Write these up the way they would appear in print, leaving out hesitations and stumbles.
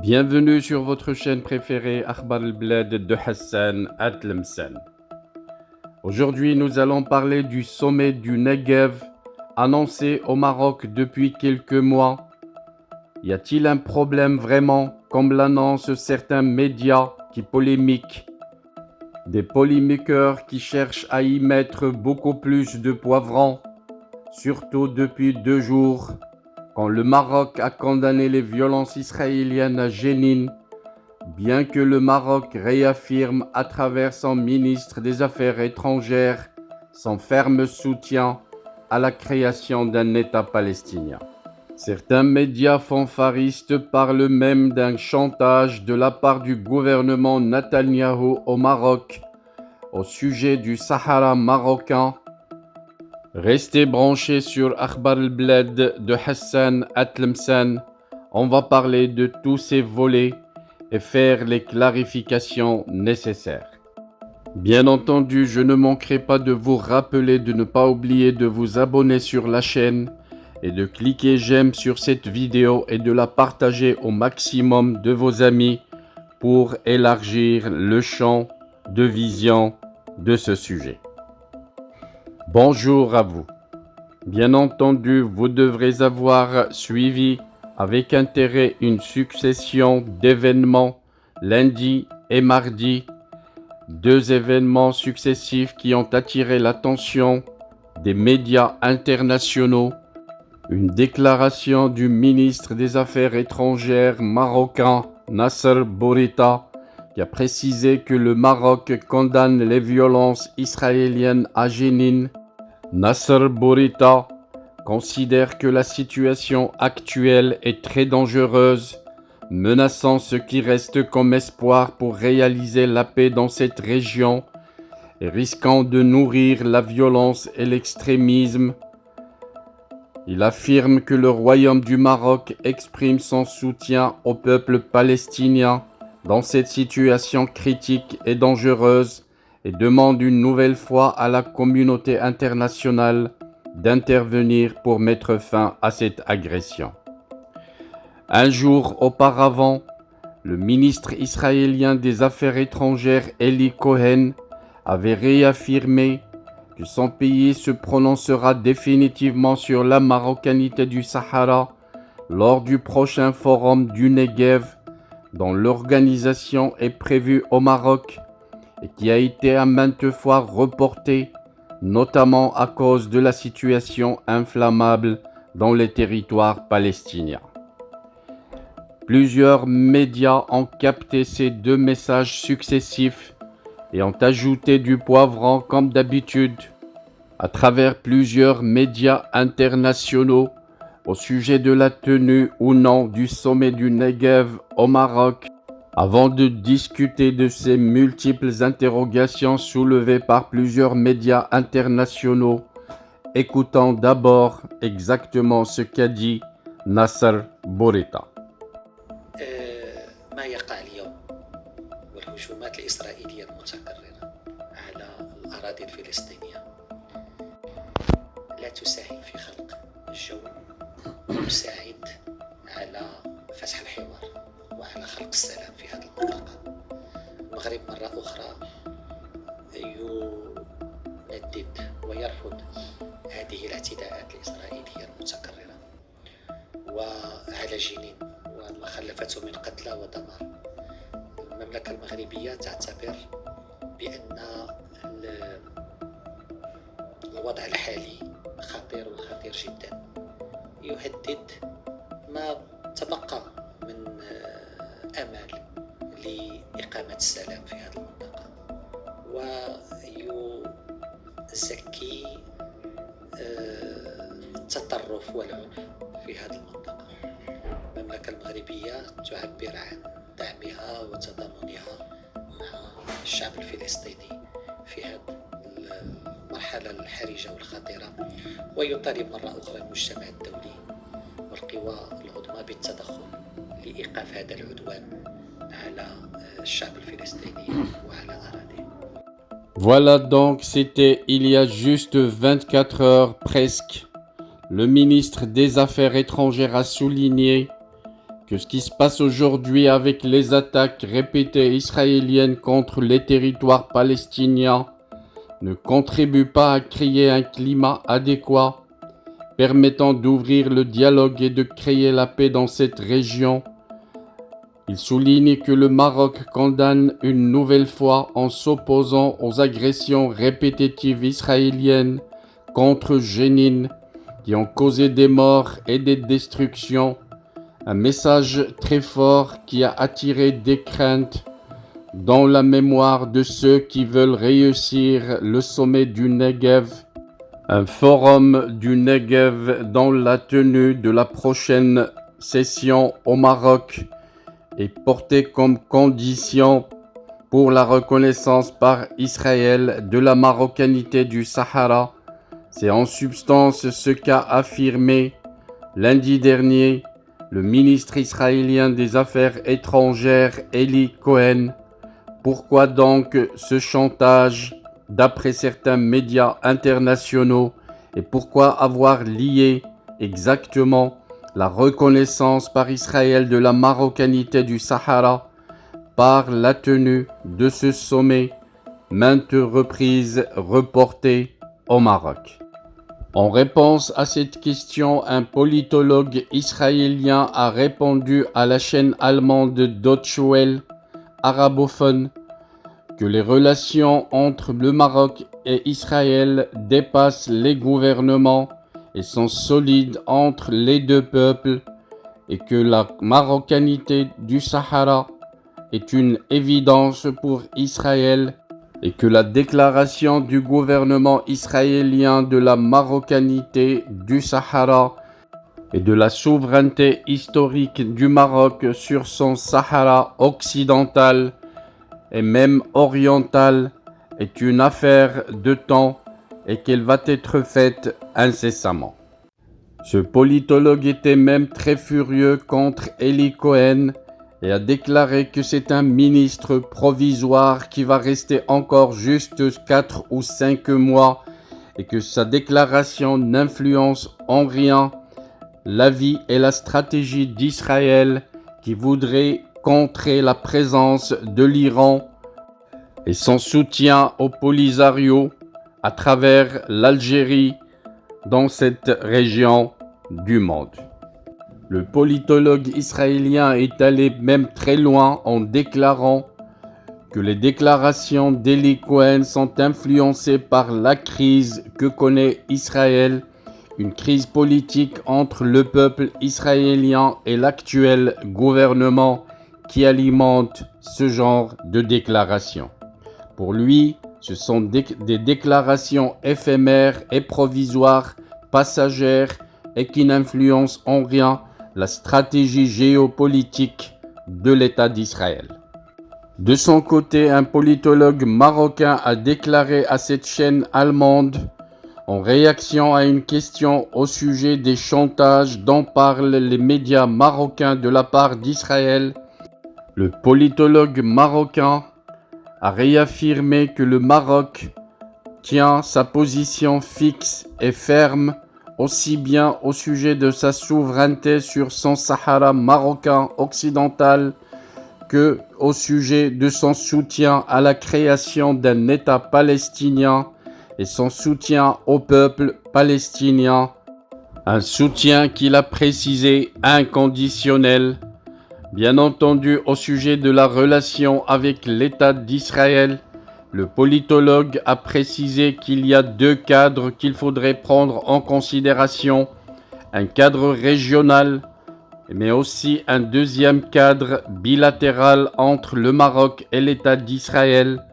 Bienvenue sur votre chaîne préférée Akhbar al-Bled de Hassan Atlemsen. Aujourd'hui, nous allons parler du sommet du Negev annoncé au Maroc depuis quelques mois. Y a-t-il un problème vraiment, comme l'annoncent certains médias qui polémiquent? Des polémiqueurs qui cherchent à y mettre beaucoup plus de poivrons, surtout depuis 2 jours, quand le Maroc a condamné les violences israéliennes à Jénine, bien que le Maroc réaffirme à travers son ministre des Affaires étrangères son ferme soutien à la création d'un État palestinien. Certains médias fanfaristes parlent même d'un chantage de la part du gouvernement Netanyahou au Maroc au sujet du Sahara marocain. Restez branchés sur Akhbar al-Bled de Hassan Atlemsen. On va parler de tous ces volets et faire les clarifications nécessaires. Bien entendu, je ne manquerai pas de vous rappeler de ne pas oublier de vous abonner sur la chaîne et de cliquer j'aime sur cette vidéo et de la partager au maximum de vos amis pour élargir le champ de vision de ce sujet. Bonjour à vous. Bien entendu, vous devrez avoir suivi avec intérêt une succession d'événements lundi et mardi, 2 événements successifs qui ont attiré l'attention des médias internationaux, une déclaration du ministre des Affaires étrangères marocain Nasser Bourita qui a précisé que le Maroc condamne les violences israéliennes à Jénine. Nasser Bourita considère que la situation actuelle est très dangereuse, menaçant ce qui reste comme espoir pour réaliser la paix dans cette région et risquant de nourrir la violence et l'extrémisme. Il affirme que le Royaume du Maroc exprime son soutien au peuple palestinien dans cette situation critique et dangereuse et demande une nouvelle fois à la communauté internationale d'intervenir pour mettre fin à cette agression. Un jour auparavant, le ministre israélien des Affaires étrangères Eli Cohen avait réaffirmé que son pays se prononcera définitivement sur la marocanité du Sahara lors du prochain forum du Negev dont l'organisation est prévue au Maroc et qui a été à maintes fois reporté, notamment à cause de la situation inflammable dans les territoires palestiniens. Plusieurs médias ont capté ces 2 messages successifs et ont ajouté du poivron comme d'habitude à travers plusieurs médias internationaux au sujet de la tenue ou non du sommet du Negev au Maroc. Avant de discuter de ces multiples interrogations soulevées par plusieurs médias internationaux, écoutons d'abord exactement ce qu'a dit Nasser Bourita. ما يقع اليوم والهجومات الإسرائيلية المتكررة على الأراضي الفلسطينية لا تساهم في خلق الجو المساعد على فتح الحوار وعلى خلق السلام في هذه المنطقة. المغرب مرة أخرى يندد ويرفض هذه الاعتداءات الإسرائيلية المتكررة وعلى جنين وما خلفته من قتلى ودمار. المملكة المغربية تعتبر بأن الوضع الحالي خطير وخطير جدا، يهدد ما تبقى من أمل لإقامة السلام في هذه المنطقة، ويزكي التطرف والعنف في هذه المنطقة. المملكة المغربية تعبر عن دعمها وتضامنها مع الشعب الفلسطيني في هذه المرحلة الحرجة والخطيرة، ويطالب مرة أخرى المجتمع الدولي والقوى العظمى بالتدخل لإيقاف هذا العدوان على الشعب الفلسطيني وعلى أراضيه. Voilà donc, c'était il y a juste 24 heures presque. Le ministre des Affaires étrangères a souligné que ce qui se passe aujourd'hui avec les attaques répétées israéliennes contre les territoires palestiniens ne contribue pas à créer un climat adéquat permettant d'ouvrir le dialogue et de créer la paix dans cette région. Il souligne que le Maroc condamne une nouvelle fois en s'opposant aux agressions répétitives israéliennes contre Jénine qui ont causé des morts et des destructions. Un message très fort qui a attiré des craintes dans la mémoire de ceux qui veulent réussir le sommet du Negev. Un forum du Negev dans la tenue de la prochaine session au Maroc est porté comme condition pour la reconnaissance par Israël de la marocanité du Sahara. C'est en substance ce qu'a affirmé lundi dernier le ministre israélien des Affaires étrangères Eli Cohen. Pourquoi donc ce chantage d'après certains médias internationaux et pourquoi avoir lié exactement la reconnaissance par Israël de la marocanité du Sahara par la tenue de ce sommet maintes reprises reporté au Maroc? En réponse à cette question, un politologue israélien a répondu à la chaîne allemande Deutsche Welle arabophone que les relations entre le Maroc et Israël dépassent les gouvernements et sont solides entre les deux peuples et que la marocanité du Sahara est une évidence pour Israël et que la déclaration du gouvernement israélien de la marocanité du Sahara et de la souveraineté historique du Maroc sur son Sahara occidental et même orientale est une affaire de temps et qu'elle va être faite incessamment. Ce politologue était même très furieux contre Eli Cohen et a déclaré que c'est un ministre provisoire qui va rester encore juste 4 ou 5 mois et que sa déclaration n'influence en rien l'avis et la stratégie d'Israël qui voudrait contrer la présence de l'Iran et son soutien au Polisario à travers l'Algérie dans cette région du monde. Le politologue israélien est allé même très loin en déclarant que les déclarations d'Eli Cohen sont influencées par la crise que connaît Israël, une crise politique entre le peuple israélien et l'actuel gouvernement qui alimente ce genre de déclarations. Pour lui, ce sont des déclarations éphémères et provisoires, passagères et qui n'influencent en rien la stratégie géopolitique de l'État d'Israël. De son côté, un politologue marocain a déclaré à cette chaîne allemande, en réaction à une question au sujet des chantages dont parlent les médias marocains de la part d'Israël, le politologue marocain a réaffirmé que le Maroc tient sa position fixe et ferme aussi bien au sujet de sa souveraineté sur son Sahara marocain occidental que au sujet de son soutien à la création d'un État palestinien et son soutien au peuple palestinien, un soutien qu'il a précisé inconditionnel. Bien entendu, au sujet de la relation avec l'État d'Israël, le politologue a précisé qu'il y a deux cadres qu'il faudrait prendre en considération, un cadre régional, mais aussi un deuxième cadre bilatéral entre le Maroc et l'État d'Israël.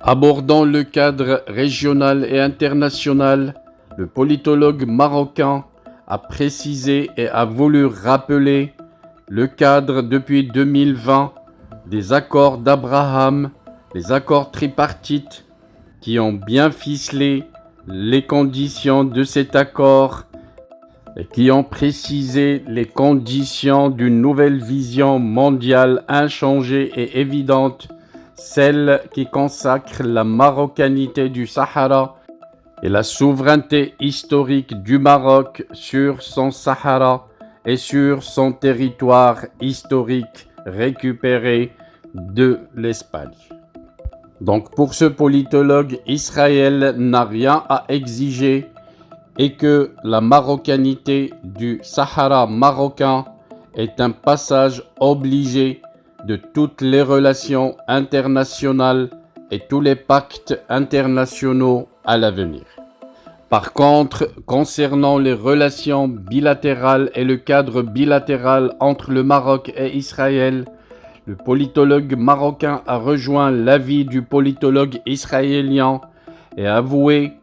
Abordant le cadre régional et international, le politologue marocain a précisé et a voulu rappeler le cadre depuis 2020 des accords d'Abraham, les accords tripartites qui ont bien ficelé les conditions de cet accord et qui ont précisé les conditions d'une nouvelle vision mondiale inchangée et évidente, celle qui consacre la marocanité du Sahara et la souveraineté historique du Maroc sur son Sahara et sur son territoire historique récupéré de l'Espagne. Donc pour ce politologue, Israël n'a rien à exiger et que la marocanité du Sahara marocain est un passage obligé de toutes les relations internationales et tous les pactes internationaux à l'avenir. Par contre, concernant les relations bilatérales et le cadre bilatéral entre le Maroc et Israël, le politologue marocain a rejoint l'avis du politologue israélien et a avoué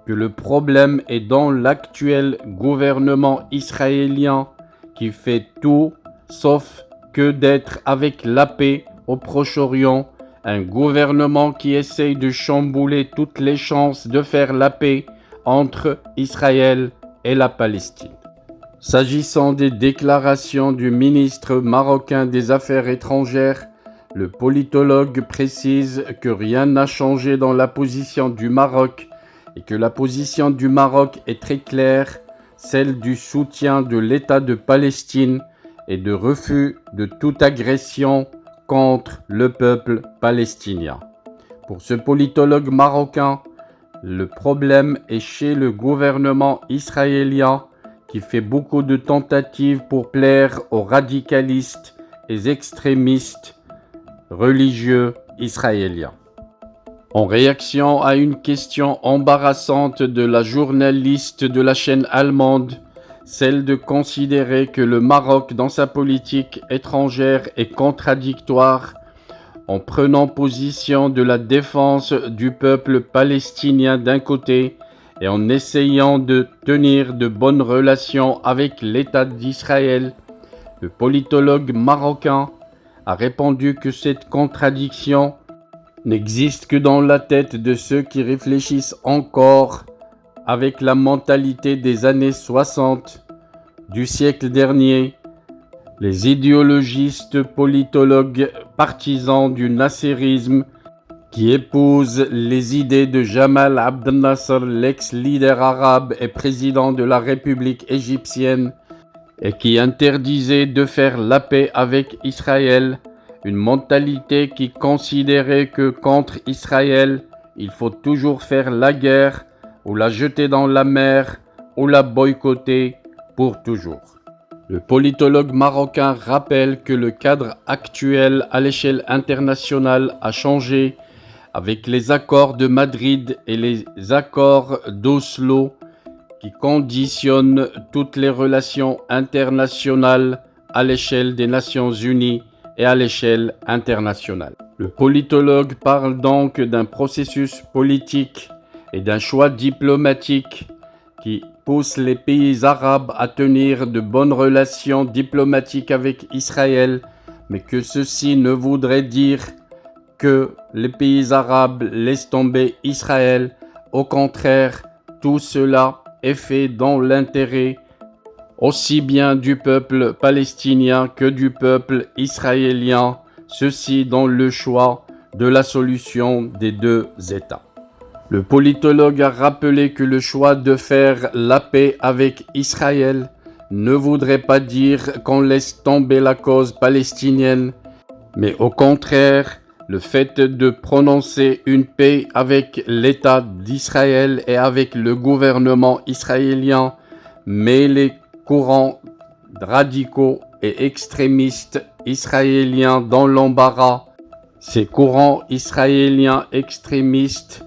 que le problème est dans l'actuel gouvernement israélien qui fait tout sauf que d'être avec la paix au Proche-Orient, un gouvernement qui essaye de chambouler toutes les chances de faire la paix entre Israël et la Palestine. S'agissant des déclarations du ministre marocain des Affaires étrangères, le politologue précise que rien n'a changé dans la position du Maroc et que la position du Maroc est très claire, celle du soutien de l'État de Palestine et de refus de toute agression contre le peuple palestinien. Pour ce politologue marocain, le problème est chez le gouvernement israélien qui fait beaucoup de tentatives pour plaire aux radicalistes et extrémistes religieux israéliens. En réaction à une question embarrassante de la journaliste de la chaîne allemande, celle de considérer que le Maroc dans sa politique étrangère est contradictoire en prenant position de la défense du peuple palestinien d'un côté et en essayant de tenir de bonnes relations avec l'État d'Israël, le politologue marocain a répondu que cette contradiction n'existe que dans la tête de ceux qui réfléchissent encore avec la mentalité des années 60 du siècle dernier, les idéologistes politologues partisans du nasserisme qui épousent les idées de Jamal Abdel Nasser, l'ex-leader arabe et président de la République égyptienne, et qui interdisait de faire la paix avec Israël, une mentalité qui considérait que contre Israël, il faut toujours faire la guerre, ou la jeter dans la mer, ou la boycotter pour toujours. Le politologue marocain rappelle que le cadre actuel à l'échelle internationale a changé avec les accords de Madrid et les accords d'Oslo qui conditionnent toutes les relations internationales à l'échelle des Nations Unies et à l'échelle internationale. Le politologue parle donc d'un processus politique et d'un choix diplomatique qui pousse les pays arabes à tenir de bonnes relations diplomatiques avec Israël, mais que ceci ne voudrait dire que les pays arabes laissent tomber Israël. Au contraire, tout cela est fait dans l'intérêt aussi bien du peuple palestinien que du peuple israélien, ceci dans le choix de la solution des deux États. Le politologue a rappelé que le choix de faire la paix avec Israël ne voudrait pas dire qu'on laisse tomber la cause palestinienne, mais au contraire, le fait de prononcer une paix avec l'État d'Israël et avec le gouvernement israélien met les courants radicaux et extrémistes israéliens dans l'embarras. Ces courants israéliens extrémistes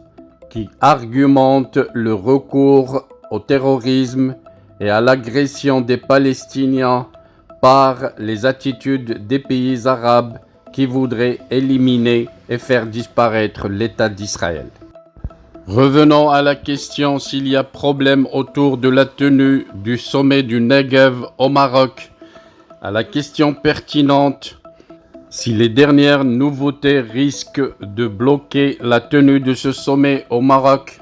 qui argumentent le recours au terrorisme et à l'agression des Palestiniens par les attitudes des pays arabes qui voudraient éliminer et faire disparaître l'État d'Israël. Revenons à la question s'il y a problème autour de la tenue du sommet du Negev au Maroc. À la question pertinente, si les dernières nouveautés risquent de bloquer la tenue de ce sommet au Maroc,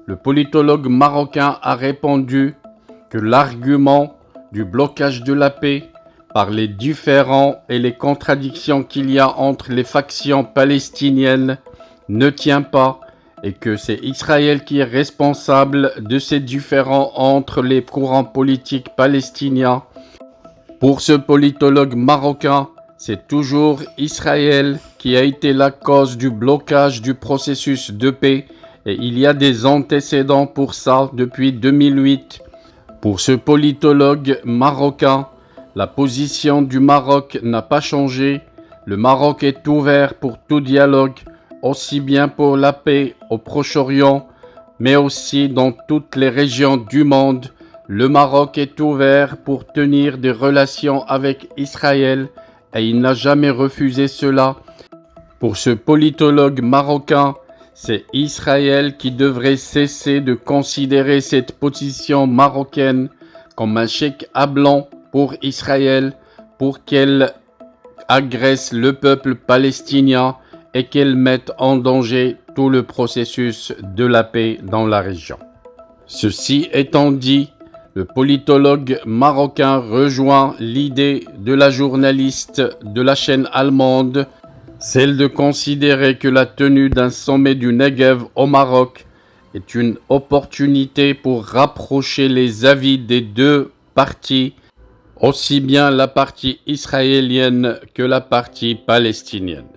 le politologue marocain a répondu que l'argument du blocage de la paix par les différends et les contradictions qu'il y a entre les factions palestiniennes ne tient pas et que c'est Israël qui est responsable de ces différends entre les courants politiques palestiniens Pour ce politologue marocain, c'est toujours Israël qui a été la cause du blocage du processus de paix et il y a des antécédents pour ça depuis 2008. Pour ce politologue marocain, la position du Maroc n'a pas changé. Le Maroc est ouvert pour tout dialogue, aussi bien pour la paix au Proche-Orient, mais aussi dans toutes les régions du monde. Le Maroc est ouvert pour tenir des relations avec Israël et il n'a jamais refusé cela. Pour ce politologue marocain, c'est Israël qui devrait cesser de considérer cette position marocaine comme un chèque à blanc pour Israël pour qu'elle agresse le peuple palestinien et qu'elle mette en danger tout le processus de la paix dans la région. Ceci étant dit, le politologue marocain rejoint l'idée de la journaliste de la chaîne allemande, celle de considérer que la tenue d'un sommet du Negev au Maroc est une opportunité pour rapprocher les avis des deux parties, aussi bien la partie israélienne que la partie palestinienne.